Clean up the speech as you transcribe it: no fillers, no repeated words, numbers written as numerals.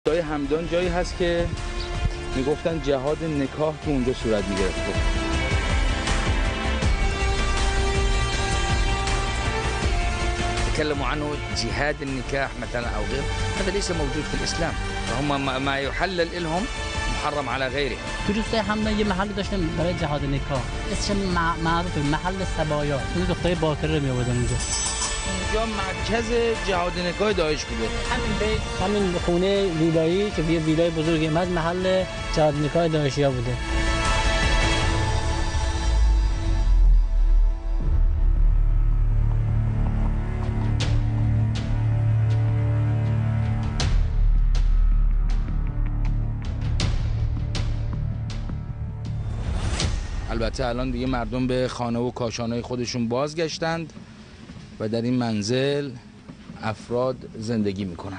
روستای همدان جایی هست که میگفتن جهاد نکاح تو اونجا صورت میگرفته. تكلموا عنه جهاد النكاح مثلا او غيره، هذا ليس موجود في الاسلام، فهم ما يحلل لهم محرم على غيره. تو روستای همدان یه محل داشتن برای جهاد نکاح، اسمش معروفه محل سبایا. اون دختر باکر رو میآوردن اونجا. اونجا مرکز جهاد نکاح داعش بوده. همین بیت، همین خونه ویلایی که یه ویلای بزرگی محل جهاد نکاح داعشیا بوده. البته الان دیگه مردم به خانه و کاشانهای خودشون بازگشتند و در این منزل افراد زندگی میکنن.